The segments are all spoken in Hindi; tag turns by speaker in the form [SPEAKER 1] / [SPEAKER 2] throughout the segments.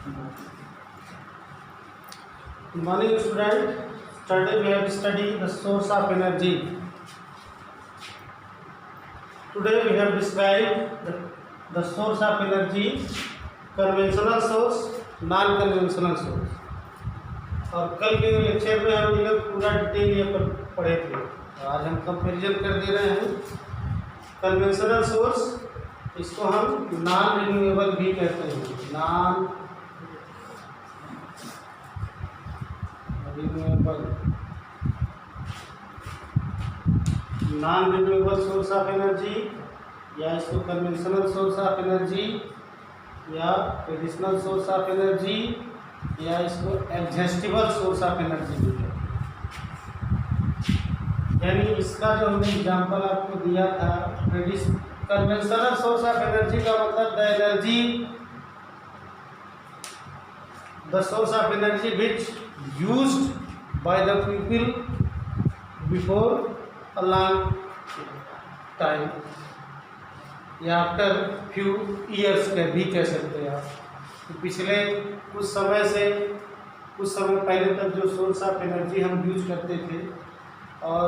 [SPEAKER 1] Good morning, student. Today we have studied the source of energy. Today we have described the source of energy, conventional source, non-conventional source. और कल के लेक्चर में हम ये पूरा डिटेल ये पर पढ़े थे। आज हम कंपैरिजन कर दे रहे हैं। कन्वेंशनल सोर्स, इसको हम नॉन रिन्यूएबल भी कहते हैं। Non renewable source of energy, या इसको कन्वेंशनल सोर्स ऑफ एनर्जी, या ट्रेडिशनल सोर्स ऑफ एनर्जी, या इसको एग्जॉस्टिबल सोर्स ऑफ एनर्जी भी है। यानी इसका जो हमने एग्जांपल आपको दिया था, कन्वेंशनल सोर्स ऑफ एनर्जी का मतलब the source of energy which used by the people before a long time, या आफ्टर फ्यू ईयर्स भी कह सकते हैं आप। तो पिछले कुछ समय पहले तक जो सोर्स ऑफ एनर्जी हम यूज करते थे, और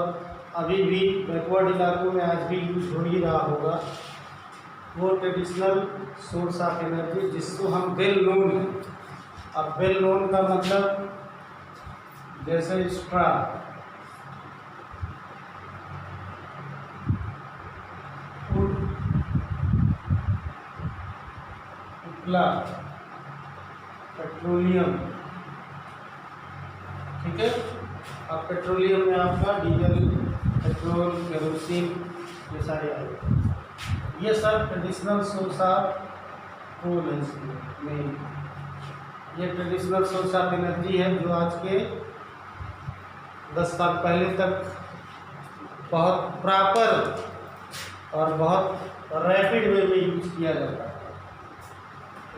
[SPEAKER 1] अभी भी बैकवर्ड इलाकों में आज भी यूज हो ही रहा होगा, वो ट्रेडिशनल सोर्स ऑफ एनर्जी जिसको हम वेल नोन है। अब वेल नोन का मतलब जैसे स्ट्रा, उपला, पेट्रोलियम, ठीक है। अब पेट्रोलियम में आपका डीजल, पेट्रोल, केरोसिन, ये सारे आए। ये सब ट्रेडिशनल सोर्स ऑफ कोल है। इसमें ये ट्रेडिशनल सोर्स ऑफ एनर्जी है जो आज के 10 साल पहले तक बहुत प्रॉपर और बहुत रैपिड वे में यूज किया जाता है,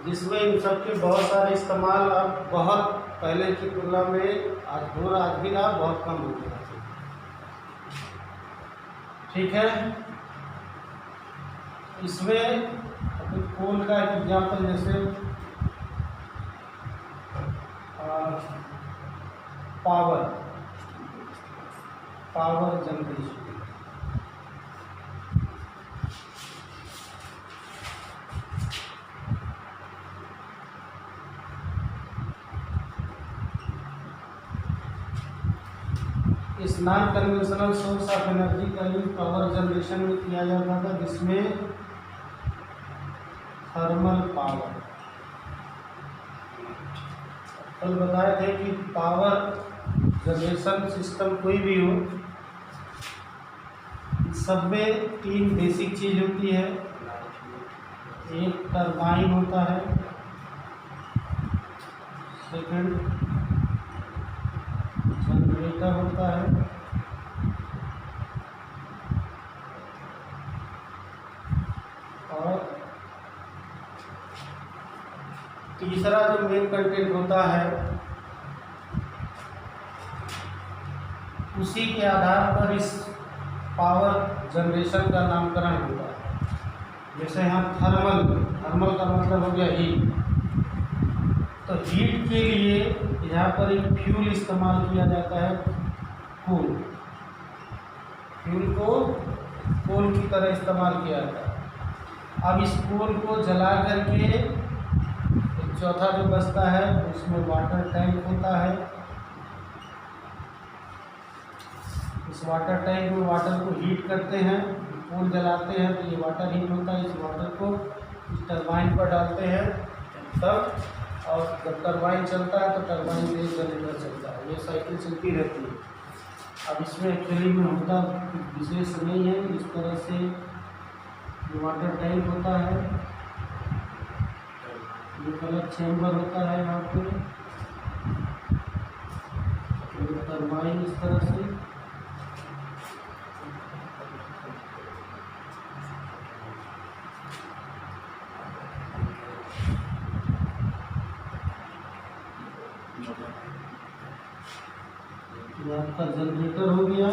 [SPEAKER 1] जिसमें इन सब के बहुत सारे इस्तेमाल अब बहुत पहले की तुलना में आज भी ना बहुत कम हो गया। ठीक है। इसमें कोल का एग्जाम्पल जैसे पावर जनरेशन। इस non conventional source of energy का यूज पावर जनरेशन में किया जाता था, जिसमें थर्मल पावर। कल बताए थे कि पावर जनरेशन सिस्टम कोई भी हो, सब में 3 बेसिक चीज होती है। एक टरबाइन होता है, सेकंड जनरेटर होता है, और तीसरा जो मेन कंटेंट होता है, उसी के आधार पर इस पावर जनरेशन का नामकरण होता है। जैसे यहाँ थर्मल का मतलब हो गया हीट। तो हीट के लिए यहाँ पर एक फ्यूल इस्तेमाल किया जाता है, कोल। फ्यूल को कोल की तरह इस्तेमाल किया जाता है। अब इस कोल को जला करके चौथा जो बचता है उसमें वाटर टैंक होता है। इस वाटर टैंक में वाटर को हीट करते हैं, कोल जलाते हैं तो ये वाटर हीट होता है। इस वाटर को इस टरबाइन पर डालते हैं तब, और जब टरबाइन चलता है तो टरबाइन से जनरेटर चलता है। ये साइकिल चलती रहती है। अब इसमें एक्चुअली में होता विशेष नहीं है। इस तरह से वाटर टैंक होता है, ये कलर चैम्बर होता है यहाँ पे, टरबाइन इस तरह से, ये आपका जनरेटर हो गया,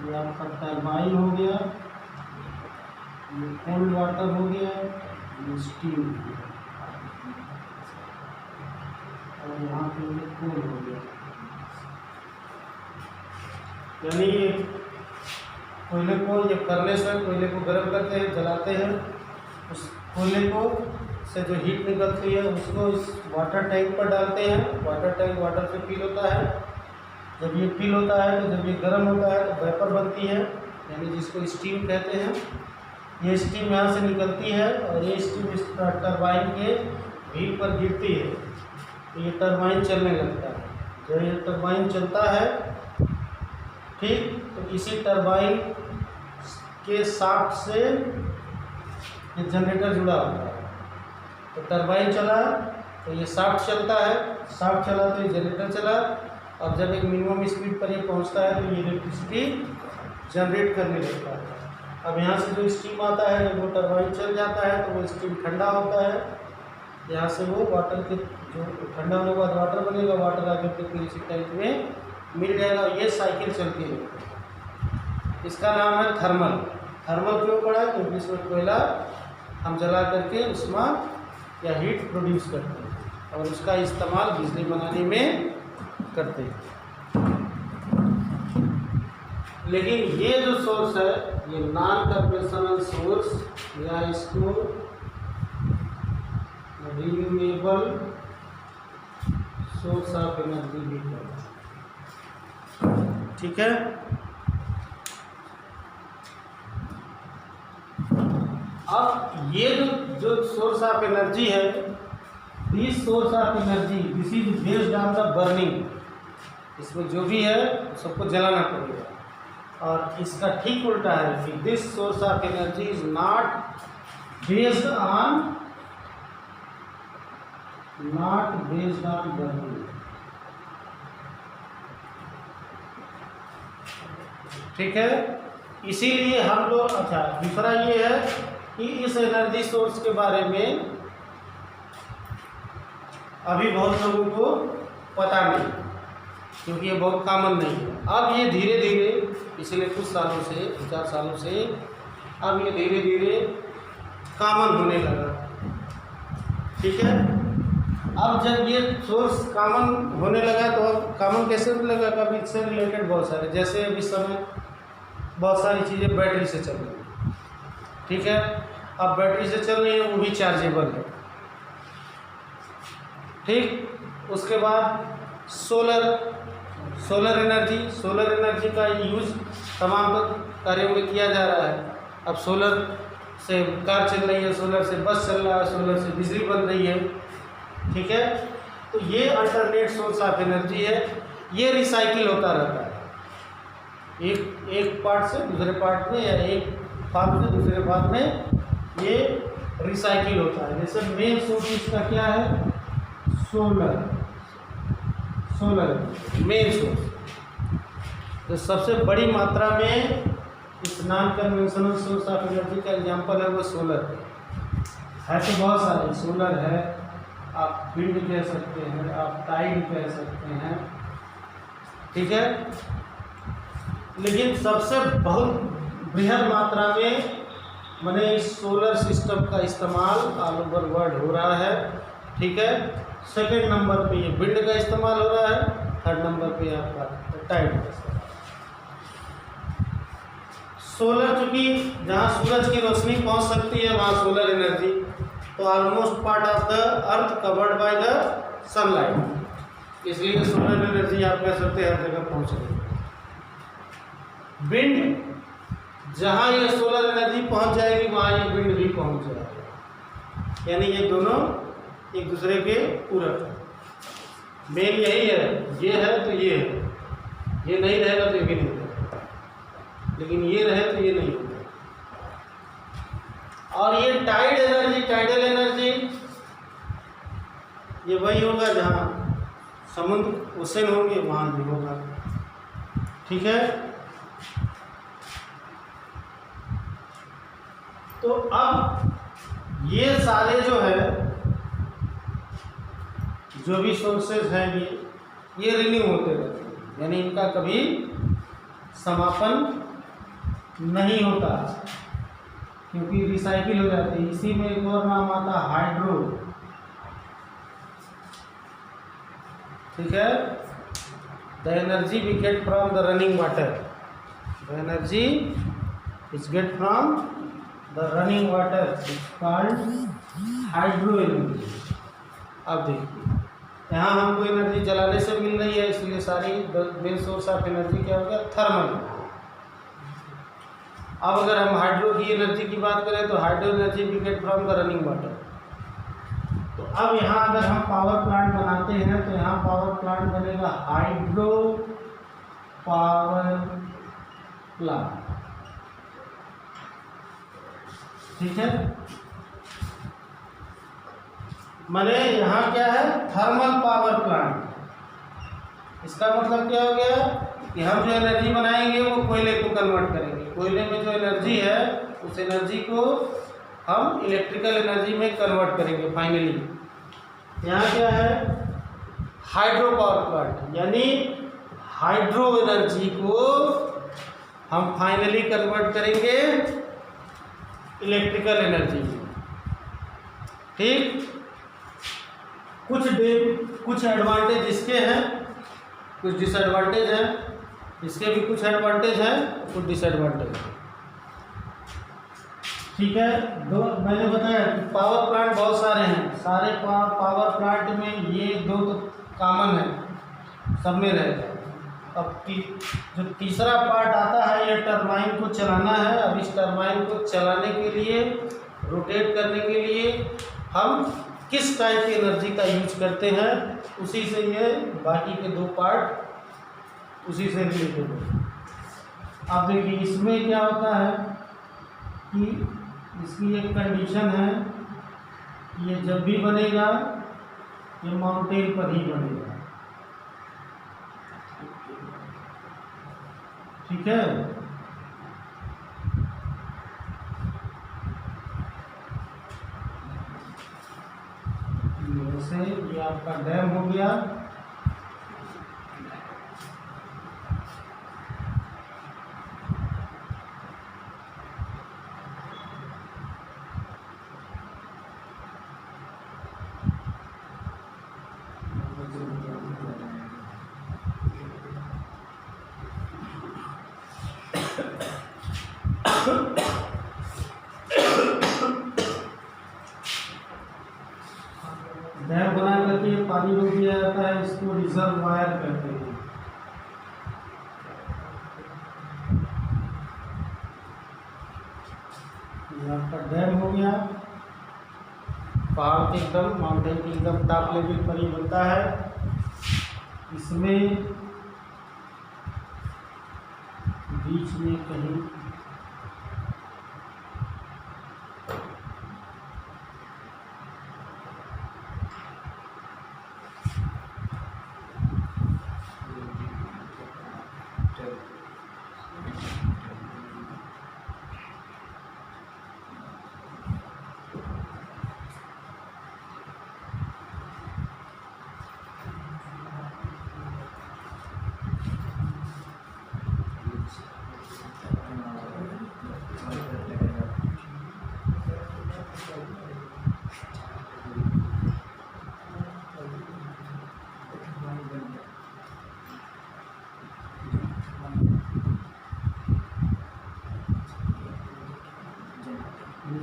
[SPEAKER 1] ये आपका टरबाइन हो गया, ये कोल्ड वाटर हो गया, ये स्टीम। और यहाँ पे ये कोल हो गया, यानी ये कोयले को, ये फर्नेस है, कोयले को गर्म करते हैं, जलाते हैं, उस कोयले को से जो हीट निकलती है उसको इस वाटर टैंक पर डालते हैं। वाटर टैंक वाटर से फिल होता है। जब ये फिल होता है तो जब ये गर्म होता है तो वेपर बनती है, यानी जिसको स्टीम कहते हैं। ये स्टीम यहाँ से निकलती है और ये स्टीम इस टरबाइन के व्हील पर गिरती है तो ये टरबाइन चलने लगता है। जब ये टरबाइन चलता है, ठीक, तो इसी टरबाइन के शाफ्ट से ये जनरेटर जुड़ा होता है। तो टरबाइन चला तो ये शाफ्ट चलता है, शाफ्ट चला तो ये जनरेटर चला। अब जब एक मिनिमम स्पीड पर ये पहुंचता है तो ये इलेक्ट्रिसिटी जनरेट करने लगता है। अब यहाँ से जो स्टीम आता है, जब वो टरबाइन चल जाता है तो वो स्टीम ठंडा होता है। यहाँ से वो वाटर के जो ठंडा होने के बाद वाटर बनेगा, वाटर आकर के फिर इसी टैंक में मिल जाएगा। ये साइकिल चलती है। इसका नाम है थर्मल। थर्मल क्यों पड़ा है? क्योंकि इसमें कोयला हम जला करके उसमें या हीट प्रोड्यूस करते हैं और उसका इस्तेमाल बिजली बनाने में करते हैं। लेकिन ये जो सोर्स है ये नॉन कन्वेंशनल सोर्स, या इसको रिन्यूएबल सोर्स ऑफ एनर्जी भी कहते हैं। ठीक है। अब ये जो सोर्स ऑफ एनर्जी है, this source of energy this is based on the burning. इसमें जो भी है सबको जलाना पड़ेगा। और इसका ठीक उल्टा है कि this source of energy is not based on burning. ठीक है। इसीलिए हम लोग, अच्छा, दूसरा ये है कि इस एनर्जी सोर्स के बारे में अभी बहुत लोगों को पता नहीं, क्योंकि ये बहुत कॉमन नहीं है। अब ये धीरे धीरे पिछले कुछ सालों से, 4 सालों से अब ये धीरे धीरे कॉमन होने लगा। ठीक है। अब जब ये सोर्स कॉमन होने लगा तो अब कॉमन कैसे होने लगा? कभी इससे रिलेटेड बहुत सारे, जैसे अभी समय बहुत सारी चीज़ें बैटरी से चल रही हैं। ठीक है। अब बैटरी से चल रही है, वो भी चार्जेबल है। ठीक। उसके बाद सोलर एनर्जी का यूज तमाम कार्यों में किया जा रहा है। अब सोलर से कार चल रही है, सोलर से बस चल रहा है, सोलर से बिजली बन रही है। ठीक है। तो ये अल्टरनेट सोर्स ऑफ एनर्जी है। ये रिसाइकिल होता रहता है, एक पार्ट से दूसरे पार्ट में, या एक फार्म से दूसरे फार्म में ये रिसाइकिल होता है। जैसे मेन सोर्स इसका क्या है? Solar main source. तो सबसे बड़ी मात्रा में इस non conventional source of energy का एग्जांपल है वो सोलर है। तो बहुत सारे सोलर है, आप विंड कह सकते हैं, आप टाइड कह सकते हैं। ठीक है। लेकिन सबसे बहुत बृहद मात्रा में मैंने इस सोलर सिस्टम का इस्तेमाल ऑल ओवर वर्ल्ड हो रहा है। ठीक है। सेकेंड नंबर पे ये विंड का इस्तेमाल हो रहा है, थर्ड नंबर पे आपका टाइड का इस्तेमाल। सोलर, चूँकि जहाँ सूरज की रोशनी पहुँच सकती है वहाँ सोलर एनर्जी, तो almost part of the earth covered by the sunlight, इसलिए सोलर एनर्जी आप कह सकते हैं हर जगह पहुँच रही है। विंड, जहाँ ये सोलर एनर्जी पहुँच जाएगी वहाँ ये विंड भी पहुँच जाएगा, यानी ये दोनों एक दूसरे के पूरक है। मेन यही है, ये है तो ये है, ये नहीं रहेगा तो ये भी नहीं रहेगा, लेकिन ये रहे तो ये नहीं होगा। और ये टाइड एनर्जी, टाइडल एनर्जी, ये वही होगा जहाँ समुद्र ओशन होंगे वहाँ भी होगा। ठीक है। तो अब ये सारे जो है, जो भी सोर्सेज हैं ये रिन्यू होते रहते हैं, यानी इनका कभी समापन नहीं होता, क्योंकि रिसाइकिल हो जाती है। इसी में एक और नाम आता है हाइड्रो ठीक है, the energy we get from the running water, the energy is get from the running water is called hydro energy. अब देखिए यहाँ हमको एनर्जी जलाने से मिल रही है, इसलिए सारी मेन सोर्स ऑफ एनर्जी क्या हो गया, थर्मल। अब अगर हम हाइड्रो की एनर्जी की बात करें तो hydro energy we get from the running water. तो अब यहाँ अगर हम पावर प्लांट बनाते हैं तो यहाँ पावर प्लांट बनेगा हाइड्रो पावर प्लांट, ठीक है। माने यहाँ क्या है, थर्मल पावर प्लांट। इसका मतलब क्या हो गया कि हम जो एनर्जी बनाएंगे वो कोयले को कन्वर्ट करेंगे, कोयले में जो एनर्जी है उस एनर्जी को हम इलेक्ट्रिकल एनर्जी में कन्वर्ट करेंगे फाइनली। यहाँ क्या है, हाइड्रो पावर प्लांट, यानी हाइड्रो एनर्जी को हम फाइनली कन्वर्ट करेंगे इलेक्ट्रिकल एनर्जी में, ठीक। कुछ एडवांटेज इसके हैं, कुछ डिसएडवांटेज हैं, इसके भी कुछ एडवांटेज हैं, कुछ डिसएडवांटेज हैं, ठीक है। दो मैंने बताया कि पावर प्लांट बहुत सारे हैं, सारे पावर प्लांट में ये दो तो कॉमन है, सब में रहेगा। अब जो तीसरा पार्ट आता है ये टरबाइन को चलाना है। अब इस टरबाइन को चलाने के लिए, रोटेट करने के लिए हम किस टाइप की एनर्जी का यूज करते हैं, उसी से ये बाकी के दो पार्ट उसी से रिलेटेड है। अब देखिए इसमें क्या होता है कि इसकी एक कंडीशन है, ये जब भी बनेगा ये माउंटेन पर ही बनेगा, ठीक है। जैसे ये आपका डैम हो गया, डैम बना करके पानी रोक दिया जाता है, इसको रिजर्वायर कहते हैं। ये आपका डैम हो गया, पहाड़ के एकदम, माउंटेन के एकदम टॉप लेवल पर ही बनता है। इसमें बीच में कहीं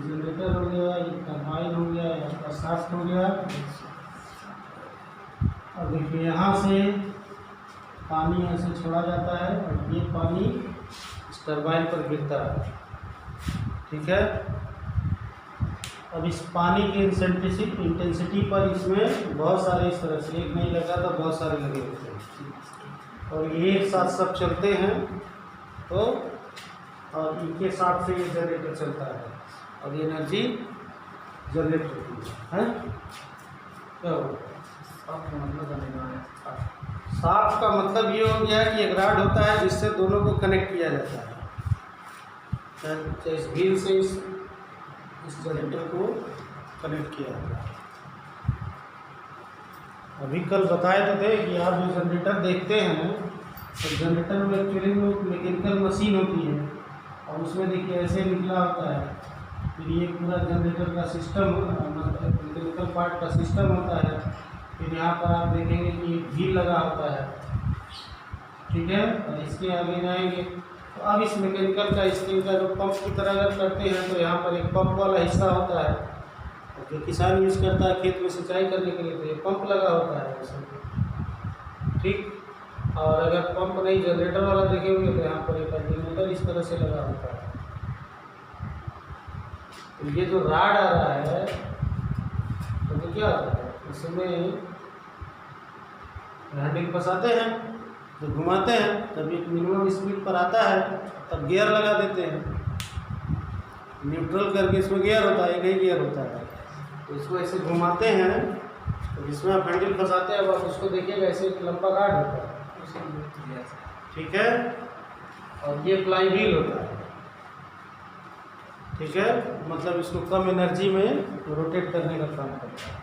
[SPEAKER 1] जनरेटर हो गया, ये टरबाइन हो गया, आपका शाफ्ट हो गया। और देखिए यहाँ से पानी ऐसे छोड़ा जाता है और ये पानी इस टरबाइन पर गिरता है, ठीक है। अब इस पानी की इंटेंसिटी पर इसमें बहुत सारे इस तरह से, एक नहीं लगा तो बहुत सारे लगे होते हैं और ये एक साथ सब चलते हैं, तो और इनके साथ से ये जनरेटर चलता है और ये एनर्जी जनरेट होती है। क्या साफ का मतलब ये हो गया कि एक रॉड होता है जिससे दोनों को कनेक्ट किया जाता है, इस व्हील से इस जनरेटर को कनेक्ट किया जाता है। अभी कल बताए तो थे कि आप जो जनरेटर देखते हैं तो जनरेटर में एक्चुअली में मैकेनिकल मशीन होती है और उसमें देखिए ऐसे निकला होता है, फिर ये पूरा जनरेटर का सिस्टम, मैकेनिकल पार्ट का सिस्टम होता है, फिर यहाँ पर आप देखेंगे कि व्हील लगा होता है, ठीक है। और इसके आगे जाएंगे तो अब इस मैकेनिकल का स्टीम का जो पंप की तरह अगर करते हैं तो यहाँ पर एक पंप वाला हिस्सा होता है जो किसान यूज़ करता है खेत में सिंचाई करने के लिए, तो ये पंप लगा होता है इसमें, ठीक। और अगर पंप नहीं जनरेटर वाला देखेंगे तो यहाँ पर एक अल्टरनेटर इस तरह से लगा होता है। तो ये जो राड आ रहा है तो क्या होता है, इसमें हैंडल फंसाते हैं तो घुमाते हैं, जब एक मिनिमम स्पीड पर आता है तब गियर लगा देते हैं, न्यूट्रल करके इसमें गियर होता है, एक ही गियर होता है। तो इसको ऐसे घुमाते हैं तो जिसमें आप हैंडल फंसाते हैं आप उसको देखिएगा ऐसे एक लंबा गार्ड होता है, ठीक है। और ये फ्लाई व्हील होता है, ठीक है, मतलब इसको कम एनर्जी में रोटेट करने का काम करता है।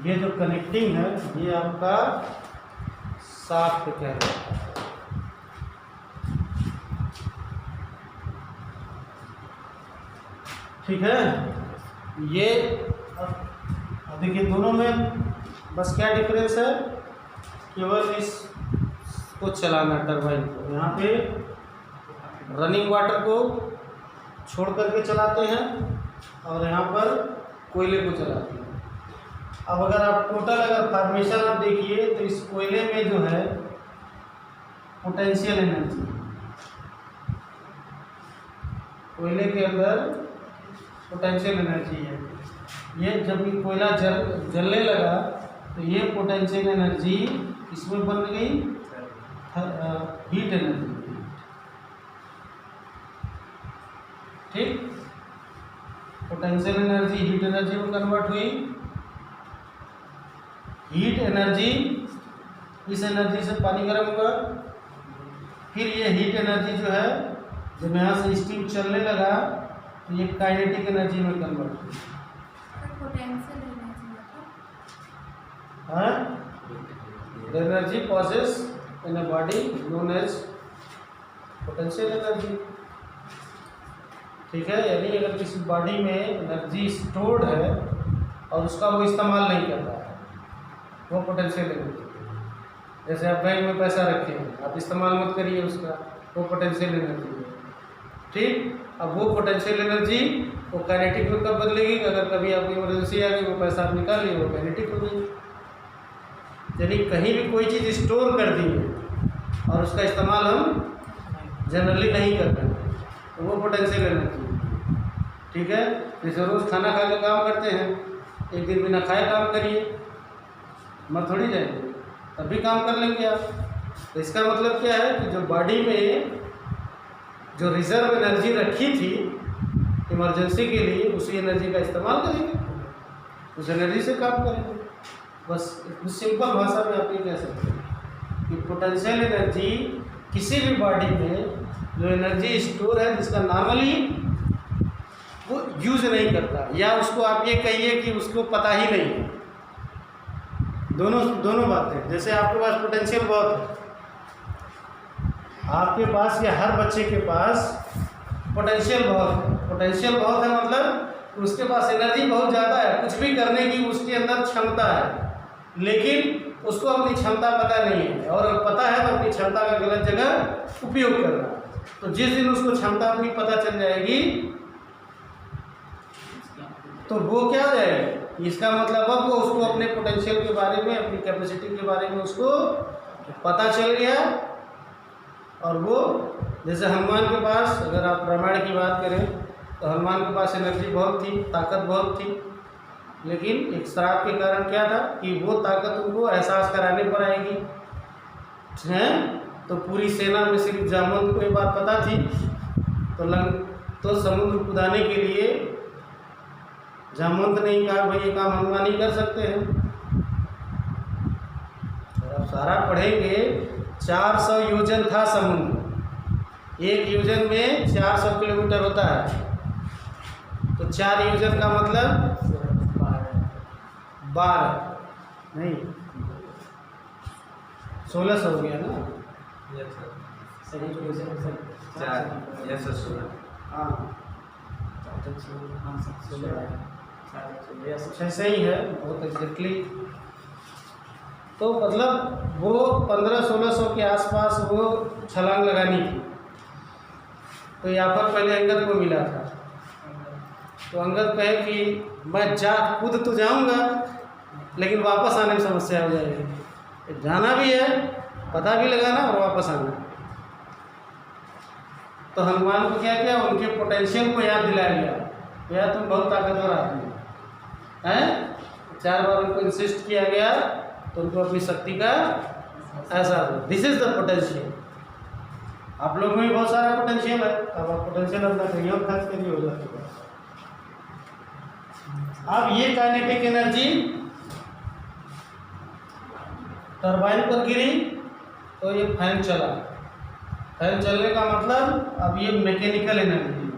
[SPEAKER 1] ये जो कनेक्टिंग है ये आपका शाफ्ट कहलाता है, ठीक है। ये अब देखिए दोनों में बस क्या डिफरेंस है, केवल इसको चलाना टरबाइन को, यहाँ पे रनिंग वाटर को छोड़ करके चलाते हैं और यहाँ पर कोयले को चलाते हैं। अब अगर आप टोटल अगर फॉर्मेशन आप देखिए तो इस कोयले में जो है पोटेंशियल एनर्जी, कोयले के अंदर पोटेंशियल एनर्जी है। ये जब ये कोयला जलने लगा तो ये पोटेंशियल एनर्जी इसमें बन गई हीट एनर्जी, ठीक। पोटेंशियल एनर्जी हीट एनर्जी में कन्वर्ट हुई, हीट एनर्जी इस एनर्जी से पानी गर्म हुआ, फिर ये हीट एनर्जी जो है जब यहाँ से स्टीम चलने लगा तो ये काइनेटिक एनर्जी में कन्वर्ट हुई। Energy possess in a body known as potential energy, ठीक है। यानी अगर किसी बॉडी में एनर्जी स्टोर्ड है और उसका वो इस्तेमाल नहीं करता है वो पोटेंशियल एनर्जी। जैसे आप बैंक में पैसा रखे हैं, आप इस्तेमाल मत करिए उसका, वो पोटेंशियल एनर्जी है, ठीक। अब वो पोटेंशियल एनर्जी वो काइनेटिक में कब बदलेगी, अगर कभी आपको इमरजेंसी आ गई, वो पैसा आप निकाल लिए, वो काइनेटिक हो गई। यानी कहीं भी कोई चीज़ स्टोर कर दी है और उसका इस्तेमाल हम जनरली नहीं करते हैं तो वो पोटेंशियल एनर्जी, ठीक है। जैसे रोज़ खाना खा के काम करते हैं, एक दिन बिना खाए काम करिए, मत थोड़ी जाएंगे, तब भी काम कर लेंगे आप। तो इसका मतलब क्या है कि जो बॉडी में जो रिजर्व एनर्जी रखी थी इमरजेंसी के लिए, उसी एनर्जी का इस्तेमाल करेंगे, उस एनर्जी से काम करेंगे। बस सिंपल भाषा में आप ये कह सकते हैं कि पोटेंशियल एनर्जी किसी भी बॉडी में जो एनर्जी स्टोर है जिसका नॉर्मली वो यूज नहीं करता, या उसको आप ये कहिए कि उसको पता ही नहीं है, दोनों बातें। जैसे आपके पास पोटेंशियल बहुत है, आपके पास या हर बच्चे के पास पोटेंशियल बहुत है, पोटेंशियल बहुत है मतलब उसके पास एनर्जी बहुत ज़्यादा है, कुछ भी करने की उसके अंदर क्षमता है, लेकिन उसको अपनी क्षमता पता नहीं है, और पता है तो अपनी क्षमता का गलत जगह उपयोग कर रहा है। तो जिस दिन उसको क्षमता अपनी पता चल जाएगी तो वो क्या हो जाएगा, इसका मतलब अब वो उसको अपने पोटेंशियल के बारे में, अपनी कैपेसिटी के बारे में उसको पता चल गया। और वो जैसे हनुमान के पास, अगर आप रामायण की बात करें तो हनुमान के पास एनर्जी बहुत थी, ताकत बहुत थी, लेकिन एक श्राप के कारण क्या था कि वो ताकत उनको एहसास कराने पर आएगी, हैं। तो पूरी सेना में सिर्फ जामवंत को ये बात पता थी, तो समुद्र कुदाने के लिए जामवंत ने ही कहा भाई ये काम हनुमान ही कर सकते हैं। और आप सारा पढ़ेंगे 400 योजन था समुद्र, एक योजन में 400 किलोमीटर होता है, तो 4 योजन का मतलब 12 नहीं 1600 हो गया ना। हाँ ऐसे ही है, बहुत एग्जैक्टली तो मतलब वो 1500-1600 के आसपास वो छलांग लगानी थी। तो यहाँ पर पहले अंगद को मिला था, तो अंगद कहे कि मैं कूद तो जाऊँगा लेकिन वापस आने में समस्या हो जाएगी, जाना भी है, पता भी लगाना और वापस आना। तो हनुमान को क्या किया, उनके पोटेंशियल को याद दिलाया गया, यार तुम बहुत ताकतवर आदमी हैं। 4 बार उनको इंसिस्ट किया गया तो उनको अपनी शक्ति का एहसास हो। This is the potential. आप लोगों में भी बहुत सारा पोटेंशियल है, अब आप पोटेंशियल अपना कहीं और खर्च करिए, हो जाता है। अब ये काइनेटिक एनर्जी टरबाइन पर गिरी तो ये फैन चला। फैन चलने का मतलब अब ये मैकेनिकल एनर्जी,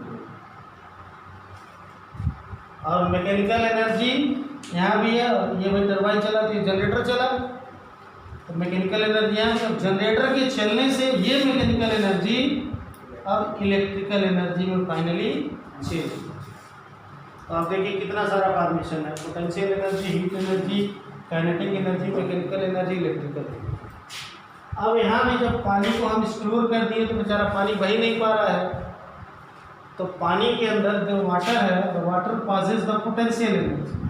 [SPEAKER 1] और मैकेनिकल एनर्जी यहाँ भी है। ये भाई टरबाइन चला तो ये जनरेटर चला, तो मैकेनिकल एनर्जी यहाँ, जब जनरेटर के चलने से ये मैकेनिकल एनर्जी अब इलेक्ट्रिकल एनर्जी में फाइनली चेंज। तो आप देखिए कितना सारा फॉर्मेशन है, potential energy, heat energy, kinetic energy, mechanical energy, electrical. अब यहाँ भी जब पानी को हम स्टोर कर दिए तो बेचारा पानी बह नहीं पा रहा है, तो पानी के अंदर जो वाटर है, the water passes the potential energy,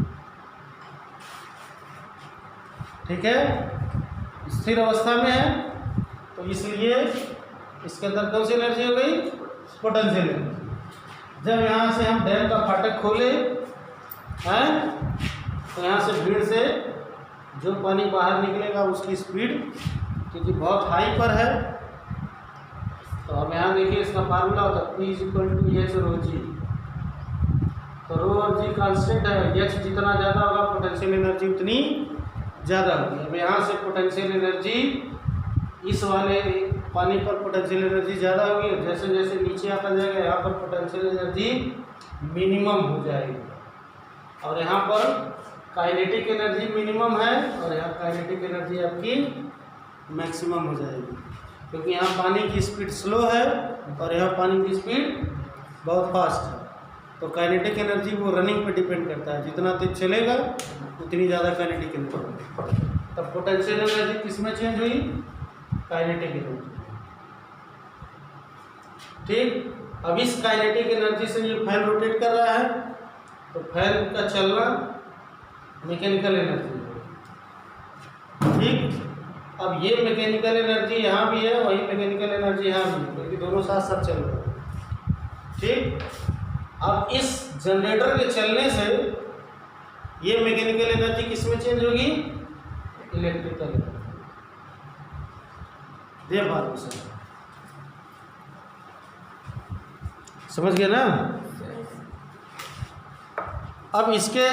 [SPEAKER 1] ठीक है, स्थिर अवस्था में है, तो इसलिए इसके अंदर कौन सी एनर्जी हो गई, पोटेंशियल एनर्जी। जब यहाँ से हम डैम का फाटक खोले हैं तो यहाँ से भीड़ से जो पानी बाहर निकलेगा उसकी स्पीड क्योंकि बहुत हाई पर है, तो अब यहाँ देखिए इसका फार्मूला होता है P = H ρ G। तो रो और जी कांस्टेंट है, H जितना ज़्यादा होगा पोटेंशियल एनर्जी उतनी ज़्यादा होगी। अब यहाँ से पोटेंशियल एनर्जी, इस वाले पानी पर पोटेंशियल एनर्जी ज़्यादा होगी, जैसे जैसे नीचे आता जाएगा यहाँ पर पोटेंशियल एनर्जी मिनिमम हो जाएगी, और यहाँ पर काइनेटिक एनर्जी मिनिमम है और यहाँ काइनेटिक एनर्जी आपकी मैक्सिमम हो जाएगी, क्योंकि यहाँ पानी की स्पीड स्लो है और यहाँ पानी की स्पीड बहुत फास्ट है। तो काइनेटिक एनर्जी वो रनिंग पे डिपेंड करता है, जितना तेज चलेगा उतनी ज़्यादा काइनेटिक एनर्जी। तब पोटेंशियल एनर्जी किस में चेंज हुई, काइनेटिक एनर्जी, ठीक। अब इस काइनेटिक एनर्जी से ये फैन रोटेट कर रहा है, तो फैन का चलना मैकेनिकल एनर्जी, ठीक। अब ये मैकेनिकल एनर्जी यहाँ भी है, वही मैकेनिकल एनर्जी यहाँ भी है, क्योंकि दोनों साथ साथ चल रहे हैं, ठीक। अब इस जनरेटर के चलने से ये मैकेनिकल एनर्जी किस में चेंज होगी, इलेक्ट्रिकल एनर्जी। ये बात समझ गए ना। अब इसके